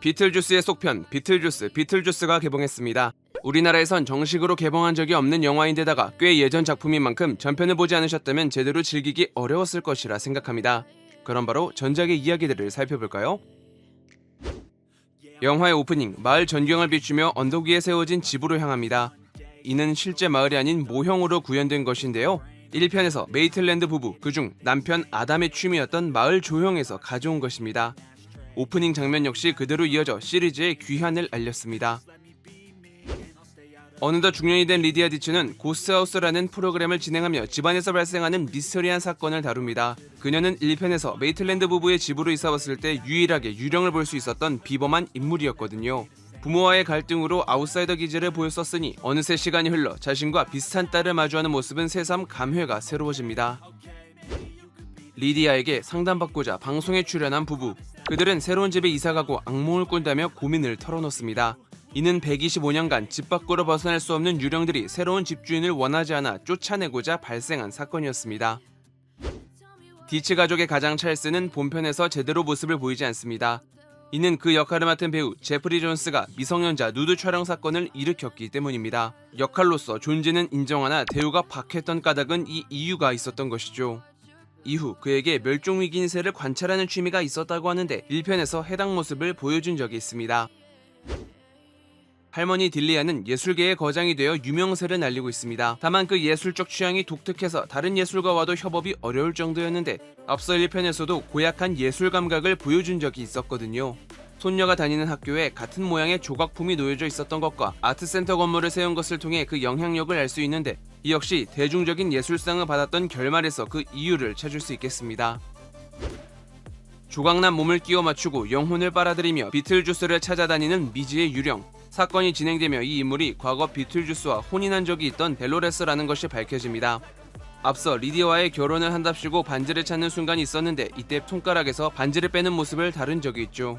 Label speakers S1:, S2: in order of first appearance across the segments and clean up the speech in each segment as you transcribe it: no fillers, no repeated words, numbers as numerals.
S1: 비틀주스의 속편 비틀주스가 개봉했습니다. 우리나라에선 정식으로 개봉한 적이 없는 영화인데다가 꽤 예전 작품인 만큼 전편을 보지 않으셨다면 제대로 즐기기 어려웠을 것이라 생각합니다. 그럼 바로 전작의 이야기들을 살펴볼까요? 영화의 오프닝, 마을 전경을 비추며 언덕 위에 세워진 집으로 향합니다. 이는 실제 마을이 아닌 모형으로 구현된 것인데요. 1편에서 메이틀랜드 부부, 그중 남편 아담의 취미였던 마을 조형에서 가져온 것입니다. 오프닝 장면 역시 그대로 이어져 시리즈의 귀환을 알렸습니다. 어느덧 중년이 된 리디아 디츠는 고스트하우스라는 프로그램을 진행하며 집안에서 발생하는 미스터리한 사건을 다룹니다. 그녀는 1편에서 메이틀랜드 부부의 집으로 이사왔을 때 유일하게 유령을 볼 수 있었던 비범한 인물이었거든요. 부모와의 갈등으로 아웃사이더 기질을 보였었으니 어느새 시간이 흘러 자신과 비슷한 딸을 마주하는 모습은 새삼 감회가 새로워집니다. 리디아에게 상담받고자 방송에 출연한 부부. 그들은 새로운 집에 이사가고 악몽을 꾼다며 고민을 털어놓습니다. 이는 125년간 집 밖으로 벗어날 수 없는 유령들이 새로운 집주인을 원하지 않아 쫓아내고자 발생한 사건이었습니다. 디츠 가족의 가장 찰스는 본편에서 제대로 모습을 보이지 않습니다. 이는 그 역할을 맡은 배우 제프리 존스가 미성년자 누드 촬영 사건을 일으켰기 때문입니다. 역할로서 존재는 인정하나 대우가 박했던 까닭은 이 이유가 있었던 것이죠. 이후 그에게 멸종위기인 새를 관찰하는 취미가 있었다고 하는데 1편에서 해당 모습을 보여준 적이 있습니다. 할머니 딜리아는 예술계의 거장이 되어 유명세를 날리고 있습니다. 다만 그 예술적 취향이 독특해서 다른 예술가와도 협업이 어려울 정도였는데 앞서 1편에서도 고약한 예술 감각을 보여준 적이 있었거든요. 손녀가 다니는 학교에 같은 모양의 조각품이 놓여져 있었던 것과 아트센터 건물을 세운 것을 통해 그 영향력을 알 수 있는데 이 역시 대중적인 예술상을 받았던 결말에서 그 이유를 찾을 수 있겠습니다. 조각난 몸을 끼워 맞추고 영혼을 빨아들이며 비틀주스를 찾아다니는 미지의 유령. 사건이 진행되며 이 인물이 과거 비틀주스와 혼인한 적이 있던 델로레스라는 것이 밝혀집니다. 앞서 리디아와의 결혼을 한답시고 반지를 찾는 순간이 있었는데 이때 손가락에서 반지를 빼는 모습을 다룬 적이 있죠.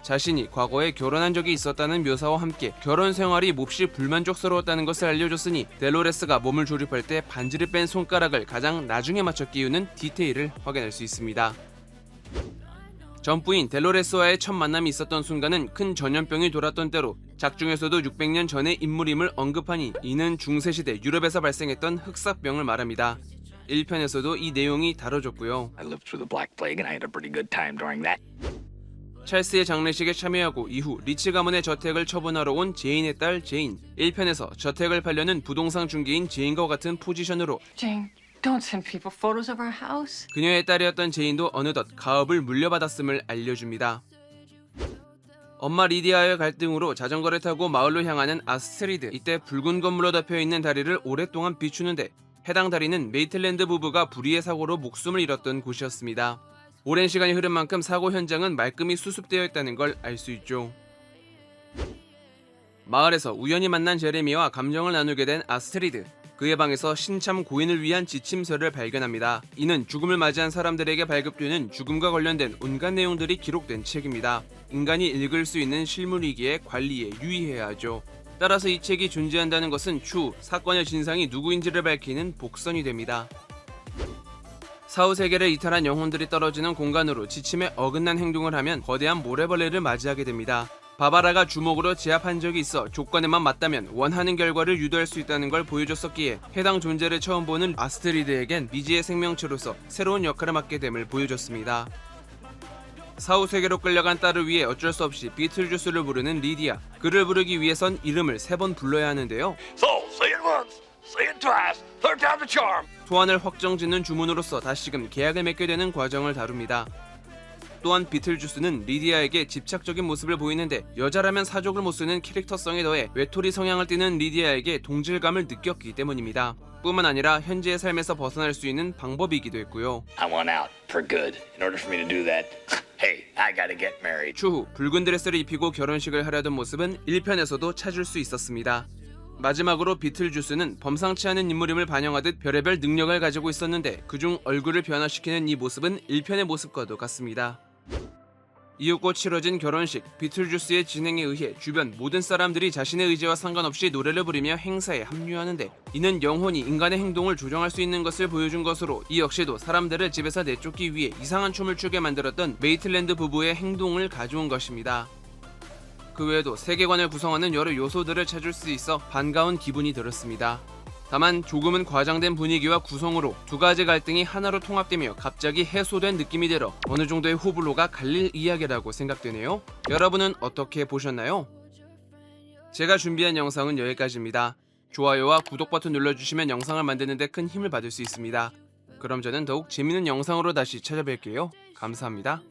S1: 자신이 과거에 결혼한 적이 있었다는 묘사와 함께 결혼 생활이 몹시 불만족스러웠다는 것을 알려줬으니 델로레스가 몸을 조립할 때 반지를 뺀 손가락을 가장 나중에 맞춰 끼우는 디테일을 확인할 수 있습니다. 전부인 델로레스와의 첫 만남이 있었던 순간은 큰 전염병이 돌았던 때로 작중에서도 600년 전의 인물임을 언급하니 이는 중세시대 유럽에서 발생했던 흑사병을 말합니다. 1편에서도 이 내용이 다뤄졌고요. 찰스의 장례식에 참여하고 이후 리치 가문의 저택을 처분하러 온 제인의 딸 제인. 1편에서 저택을 팔려는 부동산 중개인 제인과 같은 포지션으로
S2: Don't send people photos of our house.
S1: 그녀의 딸이었던 제인도 어느덧 가업을 물려받았음을 알려줍니다. 엄마 리디아의 갈등으로 자전거를 타고 마을로 향하는 아스트리드. 이때 붉은 건물로 덮여있는 다리를 오랫동안 비추는데 해당 다리는 메이틀랜드 부부가 불의의 사고로 목숨을 잃었던 곳이었습니다. 오랜 시간이 흐른 만큼 사고 현장은 말끔히 수습되어 있다는 걸 알 수 있죠. 마을에서 우연히 만난 제레미와 감정을 나누게 된 아스트리드. 그의 방에서 신참 고인을 위한 지침서를 발견합니다. 이는 죽음을 맞이한 사람들에게 발급되는 죽음과 관련된 온갖 내용들이 기록된 책입니다. 인간이 읽을 수 있는 실물이기에 관리에 유의해야 하죠. 따라서 이 책이 존재한다는 것은 추후 사건의 진상이 누구인지를 밝히는 복선이 됩니다. 사후 세계를 이탈한 영혼들이 떨어지는 공간으로 지침에 어긋난 행동을 하면 거대한 모래벌레를 맞이하게 됩니다. 바바라가 주먹으로 제압한 적이 있어 조건에만 맞다면 원하는 결과를 유도할 수 있다는 걸 보여줬었기에 해당 존재를 처음 보는 아스트리드에겐 미지의 생명체로서 새로운 역할을 맡게 됨을 보여줬습니다. 사후 세계로 끌려간 딸을 위해 어쩔 수 없이 비틀주스를 부르는 리디아. 그를 부르기 위해선 이름을 3번 불러야 하는데요. 소환을 확정짓는 주문으로서 다시금 계약을 맺게 되는 과정을 다룹니다. 또한 비틀주스는 리디아에게 집착적인 모습을 보이는데 여자라면 사족을 못쓰는 캐릭터성에 더해 외톨이 성향을 띠는 리디아에게 동질감을 느꼈기 때문입니다. 뿐만 아니라 현재의 삶에서 벗어날 수 있는 방법이기도 했고요. 추후 붉은 드레스를 입히고 결혼식을 하려던 모습은 1편에서도 찾을 수 있었습니다. 마지막으로 비틀주스는 범상치 않은 인물임을 반영하듯 별의별 능력을 가지고 있었는데 그중 얼굴을 변화시키는 이 모습은 1편의 모습과도 같습니다. 이윽고 치러진 결혼식, 비틀주스의 진행에 의해 주변 모든 사람들이 자신의 의지와 상관없이 노래를 부르며 행사에 합류하는데, 이는 영혼이 인간의 행동을 조정할 수 있는 것을 보여준 것으로, 이 역시도 사람들을 집에서 내쫓기 위해 이상한 춤을 추게 만들었던 메이틀랜드 부부의 행동을 가져온 것입니다. 그 외에도 세계관을 구성하는 여러 요소들을 찾을 수 있어 반가운 기분이 들었습니다. 다만 조금은 과장된 분위기와 구성으로 두 가지 갈등이 하나로 통합되며 갑자기 해소된 느낌이 들어 어느 정도의 호불호가 갈릴 이야기라고 생각되네요. 여러분은 어떻게 보셨나요? 제가 준비한 영상은 여기까지입니다. 좋아요와 구독 버튼 눌러주시면 영상을 만드는 데 큰 힘을 받을 수 있습니다. 그럼 저는 더욱 재밌는 영상으로 다시 찾아뵐게요. 감사합니다.